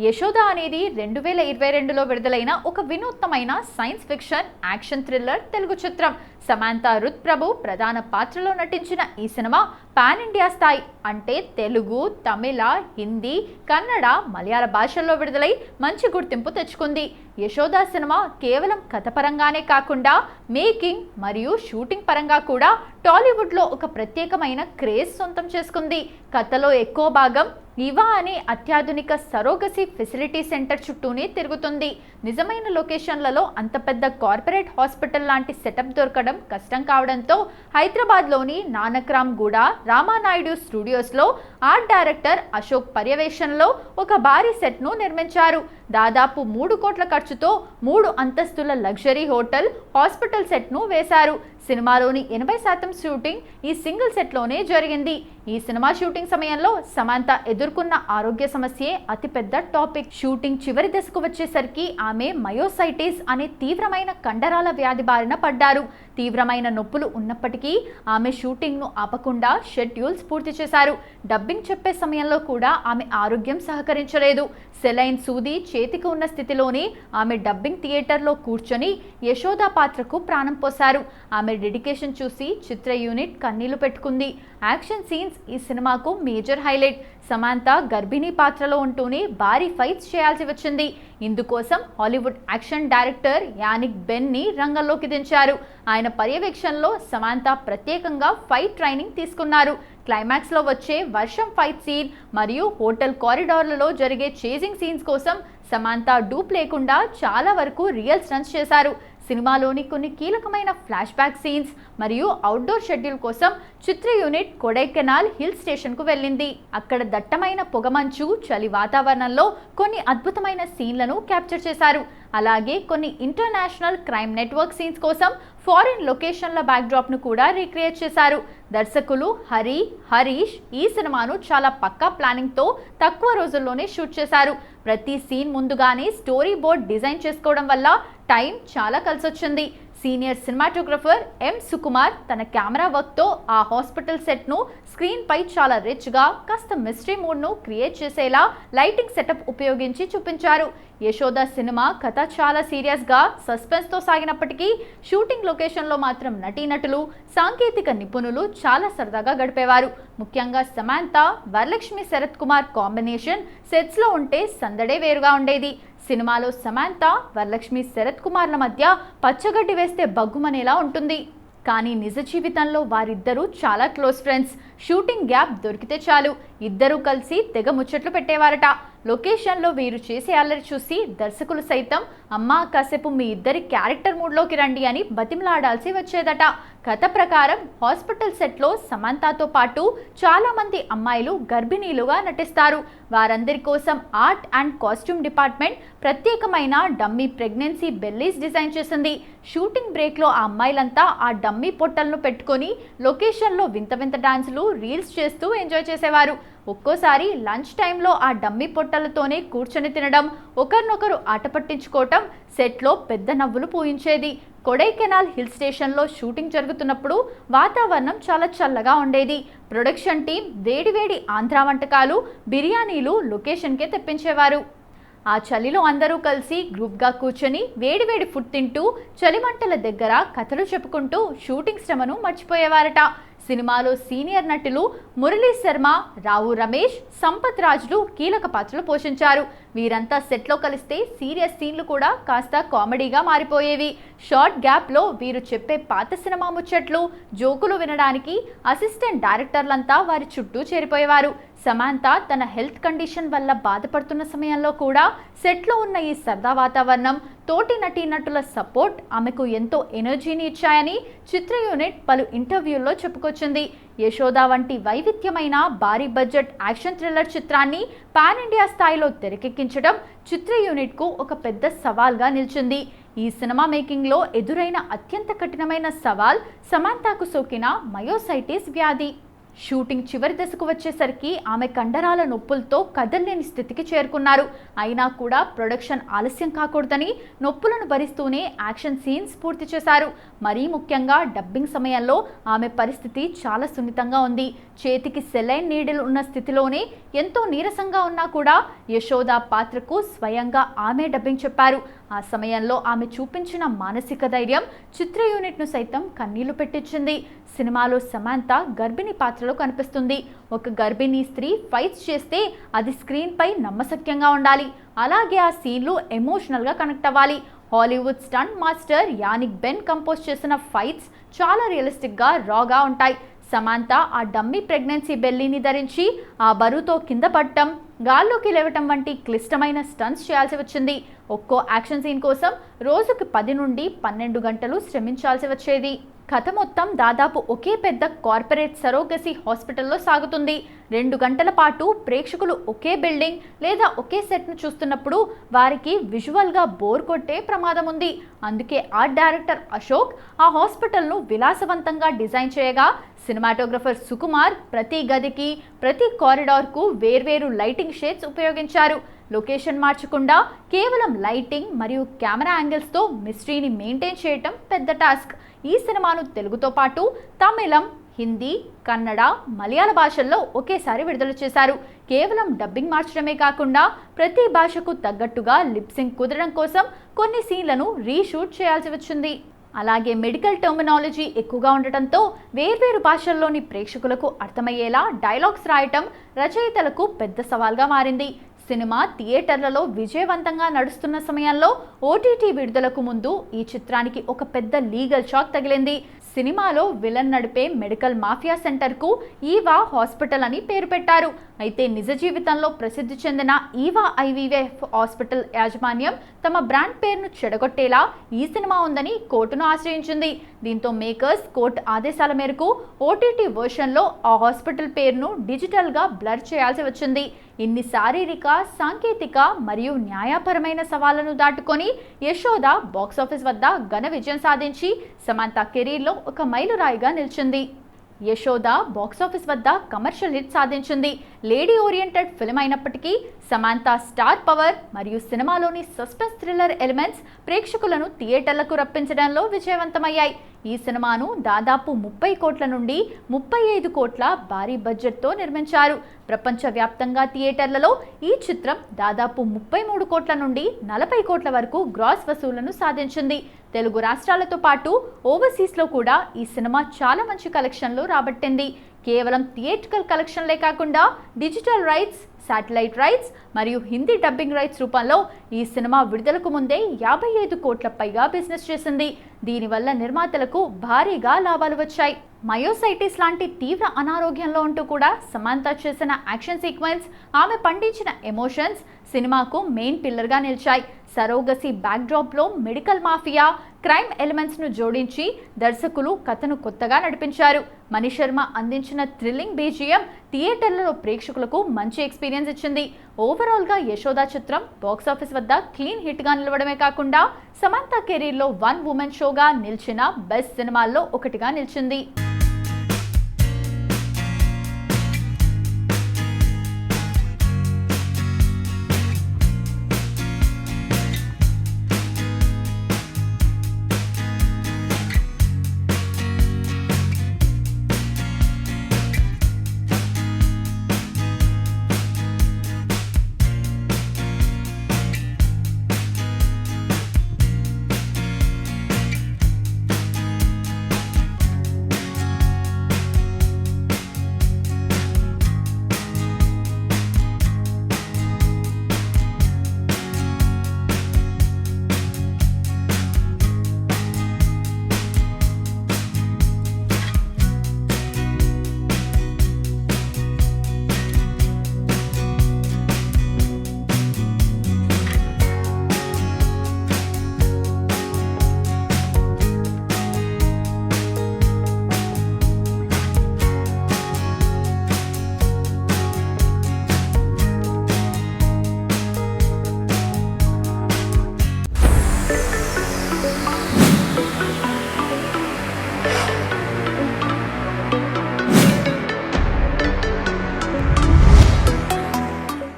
యశోద అనేది 2022లో విడుదలైన ఒక వినూత్నమైన science fiction action thriller Telugu చిత్రం. సమాంతా రుత్ ప్రభు ప్రధాన పాత్రలో నటించిన ఈ సినిమా పాన్ ఇండియా స్థాయి అంటే తెలుగు, తమిళ, హిందీ, కన్నడ, మలయాళ భాషల్లో విడుదలై మంచి గుర్తింపు తెచ్చుకుంది. యశోద సినిమా కేవలం కథ పరంగానే కాకుండా మేకింగ్ మరియు షూటింగ్ పరంగా కూడా టాలీవుడ్లో ఒక ప్రత్యేకమైన క్రేజ్ సొంతం చేసుకుంది. కథలో ఎక్కువ భాగం ఇవా అనే అత్యాధునిక సరోగసీ ఫెసిలిటీ సెంటర్ చుట్టూనే తిరుగుతుంది. నిజమైన లొకేషన్లలో అంత పెద్ద కార్పొరేట్ హాస్పిటల్ లాంటి సెటప్ దొరకడం కష్టం కావడంతో హైదరాబాద్లోని నానక్రామ్ గూడ రామానాయుడు స్టూడియోస్లో ఆర్ట్ డైరెక్టర్ అశోక్ పర్యవేక్షణలో ఒక భారీ సెట్ను నిర్మించారు. దాదాపు 3 కోట్ల ఖర్చుతో 3 అంతస్తుల లగ్జరీ హోటల్, హాస్పిటల్ సెట్ను వేశారు. సినిమాలోని 80% షూటింగ్ ఈ సింగిల్ సెట్లోనే జరిగింది. ఈ సినిమా షూటింగ్ సమయంలో సమాంత ఎదుర్కొన్న ఆరోగ్య సమస్యే అతిపెద్ద టాపిక్. షూటింగ్ చివరి దశకు వచ్చేసరికి ఆమె మయోసైటిస్ అనే తీవ్రమైన కండరాల వ్యాధి బారిన పడ్డారు. తీవ్రమైన నొప్పులు ఉన్నప్పటికీ ఆమె షూటింగ్ను ఆపకుండా షెడ్యూల్స్ పూర్తి చేశారు. డబ్బింగ్ చెప్పే సమయంలో కూడా ఆమె ఆరోగ్యం సహకరించలేదు. సెలైన్ సూది చేతికి ఉన్న స్థితిలోనే ఆమె డబ్బింగ్ థియేటర్లో కూర్చొని యశోద పాత్రకు ప్రాణం పోశారు. ఆమె డెడికేషన్ చూసి చిత్ర యూనిట్ కన్నీళ్లు పెట్టుకుంది. యాక్షన్ సీన్స్ ఈ సినిమాకు మేజర్ హైలైట్. సమాంత గర్భిణీ పాత్రలో ఉంటూనే భారీ ఫైట్స్ చేయాల్సి వచ్చింది. ఇందుకోసం Hollywood action director Jannik Benny రంగంలోకి దించారు. ఆయన పర్యవేక్షణలో సమాంత ప్రత్యేకంగా ఫైట్ ట్రైనింగ్ తీసుకున్నారు. క్లైమాక్స్లో వచ్చే వర్షం ఫైట్ సీన్ మరియు హోటల్ కారిడార్లలో జరిగే చేజింగ్ సీన్స్ కోసం సమాంత డూప్ లేకుండా చాలా వరకు రియల్ స్టంట్స్ చేశారు. సినిమాలోని కొన్ని కీలకమైన ఫ్లాష్ బ్యాక్ సీన్స్ మరియు అవుట్డోర్ షెడ్యూల్ కోసం చిత్ర యూనిట్ కొడైకెనాల్ హిల్ స్టేషన్కు వెళ్ళింది. అక్కడ దట్టమైన పొగమంచు, చలి వాతావరణంలో కొన్ని అద్భుతమైన సీన్లను క్యాప్చర్ చేశారు. అలాగే కొన్ని ఇంటర్నేషనల్ క్రైమ్ నెట్వర్క్ సీన్స్ కోసం ఫారిన్ లొకేషన్ల బ్యాక్డ్రాప్ను కూడా రీక్రియేట్ చేశారు. దర్శకులు హరీష్ ఈ సినిమాను చాలా పక్కా ప్లానింగ్తో తక్కువ రోజుల్లోనే షూట్ చేశారు. ప్రతి సీన్ ముందుగానే స్టోరీ బోర్డ్ డిజైన్ చేసుకోవడం వల్ల టైం చాలా కలిసొచ్చింది. సీనియర్ సినిమాటోగ్రఫర్ ఎం సుకుమార్ తన కెమెరా వర్క్తో ఆ హాస్పిటల్ సెట్ను స్క్రీన్పై చాలా రిచ్గా, కాస్త మిస్టరీ మూడ్ను క్రియేట్ చేసేలా లైటింగ్ సెటప్ ఉపయోగించి చూపించారు. యశోద సినిమా కథ చాలా సీరియస్గా, సస్పెన్స్తో సాగినప్పటికీ షూటింగ్ లొకేషన్లో మాత్రం నటీనటులు, సాంకేతిక నిపుణులు చాలా సరదాగా గడిపేవారు. ముఖ్యంగా సమాంత, వరలక్ష్మి శరత్ కుమార్ కాంబినేషన్ సెట్స్లో ఉంటే సందడే వేరుగా ఉండేది. సినిమాలో సమాంత, వరలక్ష్మి శరత్ కుమార్ల మధ్య పచ్చగడ్డి వేస్తే బగ్గుమనేలా ఉంటుంది. కానీ నిజ జీవితంలో వారిద్దరూ చాలా క్లోజ్ ఫ్రెండ్స్. షూటింగ్ గ్యాప్ దొరికితే చాలు ఇద్దరూ కలిసి తెగ ముచ్చట్లు పెట్టేవారట. లొకేషన్లో వీరు చేసే అల్లరి చూసి దర్శకులు సైతం అమ్మా కాసేపు మీ ఇద్దరి క్యారెక్టర్ మూడ్లోకి రండి అని బతిమలాడాల్సి వచ్చేదట. కథ ప్రకారం హాస్పిటల్ సెట్లో సమంతతో పాటు చాలామంది అమ్మాయిలు గర్భిణీలుగా నటిస్తారు. వారందరి కోసం ఆర్ట్ అండ్ కాస్ట్యూమ్ డిపార్ట్మెంట్ ప్రత్యేకమైన డమ్మీ ప్రెగ్నెన్సీ బెల్లీస్ డిజైన్ చేసింది. షూటింగ్ బ్రేక్లో ఆ అమ్మాయిలంతా ఆ డమ్మీ పొట్టలను పెట్టుకొని లొకేషన్లో వింత వింత డాన్సులు, రీల్స్ చేస్తూ ఎంజాయ్ చేసేవారు. ఒక్కోసారి లంచ్ టైంలో ఆ డమ్మీ పొట్టలతోనే కూర్చొని తినడం, ఒకరినొకరు ఆట పట్టించుకోవటం సెట్లో పెద్ద నవ్వులు పూయించేది. కొడైకెనాల్ హిల్ స్టేషన్లో షూటింగ్ జరుగుతున్నప్పుడు వాతావరణం చాలా చల్లగా ఉండేది. ప్రొడక్షన్ టీం వేడివేడి ఆంధ్రా వంటకాలు, బిర్యానీలు లొకేషన్కే తెప్పించేవారు. ఆ చలిలో అందరూ కలిసి గ్రూప్గా కూర్చొని వేడివేడి ఫుడ్ తింటూ చలిమంటల దగ్గర కథలు చెప్పుకుంటూ షూటింగ్ శ్రమను మర్చిపోయేవారట. సినిమాలో సీనియర్ నటులు మురళీ శర్మ, రావు రమేష్, సంపత్ రాజులు కీలక పాత్రలు పోషించారు. వీరంతా సెట్లో కలిస్తే సీరియస్ సీన్లు కూడా కాస్త కామెడీగా మారిపోయేవి. షార్ట్ గ్యాప్లో వీరు చెప్పే పాత సినిమా ముచ్చట్లు, జోకులు వినడానికి అసిస్టెంట్ డైరెక్టర్లంతా వారి చుట్టూ చేరిపోయేవారు. సమాంత తన హెల్త్ కండిషన్ వల్ల బాధపడుతున్న సమయంలో కూడా సెట్లో ఉన్న ఈ సరదా వాతావరణం, తోటి నటీనటుల సపోర్ట్ ఆమెకు ఎంతో ఎనర్జీని ఇచ్చాయని చిత్ర యూనిట్ పలు ఇంటర్వ్యూల్లో చెప్పుకొచ్చింది. యశోద వంటి వైవిధ్యమైన భారీ బడ్జెట్ యాక్షన్ థ్రిల్లర్ చిత్రాన్ని పాన్ ఇండియా స్థాయిలో తెరకెక్కించడం చిత్ర యూనిట్కు ఒక పెద్ద సవాల్గా నిలిచింది. ఈ సినిమా మేకింగ్లో ఎదురైన అత్యంత కఠినమైన సవాల్ సమాంతకు సోకిన మయోసైటిస్ వ్యాధి. షూటింగ్ చివరి దశకు వచ్చేసరికి ఆమె కండరాల నొప్పులతో కదలలేని స్థితికి చేరుకున్నారు. అయినా కూడా ప్రొడక్షన్ ఆలస్యం కాకూడదని నొప్పులను భరిస్తూనే యాక్షన్ సీన్స్ పూర్తి చేశారు. మరీ ముఖ్యంగా డబ్బింగ్ సమయంలో ఆమె పరిస్థితి చాలా సున్నితంగా ఉంది. చేతికి సెలైన్ నీడిల్ ఉన్న స్థితిలోనే ఎంతో నీరసంగా ఉన్నా కూడా యశోద పాత్రకు స్వయంగా ఆమె డబ్బింగ్ చెప్పారు. ఆ సమయంలో ఆమె చూపించిన మానసిక ధైర్యం చిత్ర యూనిట్ను సైతం కన్నీళ్లు పెట్టించింది. సినిమాలో సమాంత గర్భిణి పాత్రలో కనిపిస్తుంది. ఒక గర్భిణీ స్త్రీ ఫైట్స్ చేస్తే అది స్క్రీన్పై నమ్మశక్యంగా ఉండాలి. అలాగే ఆ సీన్లు ఎమోషనల్గా కనెక్ట్ అవ్వాలి. Hollywood stunt master Yannick Ben compose చేసిన ఫైట్స్ చాలా రియలిస్టిక్గా రాగా ఉంటాయి. సమాంత ఆ డమ్మీ ప్రెగ్నెన్సీ బెల్లీని ధరించి ఆ బరువుతో కింద పడటం, గాల్లోకి లేవటం వంటి క్లిష్టమైన స్టంట్స్ చేయాల్సి వచ్చింది. ఒక్కో యాక్షన్ సీన్ కోసం రోజుకి 10 నుండి 12 గంటలు శ్రమించాల్సి వచ్చేది. కథ మొత్తం దాదాపు ఒకే పెద్ద కార్పొరేట్ సరోగసీ హాస్పిటల్లో సాగుతుంది. 2 గంటల పాటు ప్రేక్షకులు ఒకే బిల్డింగ్ లేదా ఒకే సెట్ను చూస్తున్నప్పుడు వారికి విజువల్గా బోర్ కొట్టే ప్రమాదం ఉంది. అందుకే ఆర్ట్ డైరెక్టర్ అశోక్ ఆ హాస్పిటల్ను విలాసవంతంగా డిజైన్ చేయగా, సినిమాటోగ్రఫర్ సుకుమార్ ప్రతి గదికి, ప్రతి కారిడార్కు వేర్వేరు లైటింగ్ షేడ్స్ ఉపయోగించారు. లొకేషన్ మార్చకుండా కేవలం లైటింగ్ మరియు కెమెరా యాంగిల్స్తో మిస్టరీని మెయింటైన్ చేయటం పెద్ద టాస్క్. ఈ సినిమాను తెలుగుతో పాటు తమిళం, హిందీ, కన్నడ, మలయాళ భాషల్లో ఒకేసారి విడుదల చేశారు. కేవలం డబ్బింగ్ మార్చడమే కాకుండా ప్రతి భాషకు తగ్గట్టుగా లిప్సింగ్ కుదరడం కోసం కొన్ని సీన్లను రీషూట్ చేయాల్సి వచ్చింది. అలాగే మెడికల్ టర్మినాలజీ ఎక్కువగా ఉండటంతో వేర్వేరు భాషల్లోని ప్రేక్షకులకు అర్థమయ్యేలా డైలాగ్స్ రాయటం రచయితలకు పెద్ద సవాల్గా మారింది. సినిమా థియేటర్లలో విజయవంతంగా నడుస్తున్న సమయంలో ఓటీటీ విడుదలకు ముందు ఈ చిత్రానికి ఒక పెద్ద లీగల్ షాక్ తగిలింది. సినిమాలో విలన్ నడిపే మెడికల్ మాఫియా సెంటర్కు ఈవా హాస్పిటల్ అని పేరు పెట్టారు. అయితే నిజ జీవితంలో ప్రసిద్ధి చెందిన ఈవా ఐవీఎఫ్ హాస్పిటల్ యాజమాన్యం తమ బ్రాండ్ పేరును చెడగొట్టేలా ఈ సినిమా ఉందని కోర్టును ఆశ్రయించింది. దీంతో మేకర్స్ కోర్టు ఆదేశాల మేరకు ఓటీటీ వర్షన్లో ఆ హాస్పిటల్ పేరును డిజిటల్గా బ్లర్ చేయాల్సి వచ్చింది. ఇన్ని శారీరక, సాంకేతిక మరియు న్యాయపరమైన సవాళ్లను దాటుకొని యశోద బాక్సాఫీస్ వద్ద ఘన విజయం సాధించి సమాంత కెరీర్లో ఒక మైలురాయిగా నిలిచింది. యశోద బాక్సాఫీస్ వద్ద కమర్షియల్ హిట్ సాధించింది. లేడీ ఓరియంటెడ్ ఫిల్మ్ అయినప్పటికీ సమాంత స్టార్ పవర్ మరియు సినిమాలోని సస్పెన్స్ థ్రిల్లర్ ఎలిమెంట్స్ ప్రేక్షకులను థియేటర్లకు రప్పించడంలో విజయవంతమయ్యాయి. ఈ సినిమాను దాదాపు 30 కోట్ల నుండి 35 కోట్ల భారీ బడ్జెట్తో నిర్మించారు. ప్రపంచవ్యాప్తంగా థియేటర్లలో ఈ చిత్రం దాదాపు 33 కోట్ల నుండి 40 కోట్ల వరకు గ్రాస్ వసూళ్లను సాధించింది. తెలుగు రాష్ట్రాలతో పాటు ఓవర్సీస్లో కూడా ఈ సినిమా చాలా మంచి కలెక్షన్లు రాబట్టింది. కేవలం థియేట్రికల్ కలెక్షన్లే కాకుండా డిజిటల్ రైట్స్, శాటిలైట్ రైట్స్ మరియు హిందీ డబ్బింగ్ రైట్స్ రూపంలో ఈ సినిమా విడుదలకు ముందే 55 కోట్ల పైగా బిజినెస్ చేసింది. దీనివల్ల నిర్మాతలకు భారీగా లాభాలు వచ్చాయి. మయోసైటిస్ లాంటి తీవ్ర అనారోగ్యంలో ఉంటూ కూడా సమాంత చేసిన యాక్షన్ సీక్వెన్స్, ఆమె పండించిన ఎమోషన్స్ సినిమాకు మెయిన్ పిల్లర్గా నిలిచాయి. సరోగసీ బ్యాక్డ్రాప్లో మెడికల్ మాఫియా, క్రైమ్ ఎలిమెంట్స్ను జోడించి దర్శకులు కథను కొత్తగా నడిపించారు. మణిశర్మ అందించిన థ్రిల్లింగ్ బీజిఎం థియేటర్లలో ప్రేక్షకులకు మంచి ఎక్స్పీరియన్స్ ఇచ్చింది. ఓవరాల్గా యశోద చిత్రం బాక్సాఫీస్ వద్ద క్లీన్ హిట్గా నిలవడమే కాకుండా సమంత కెరీర్లో వన్ ఉమెన్ షోగా నిలిచిన బెస్ట్ సినిమాల్లో ఒకటిగా నిలిచింది.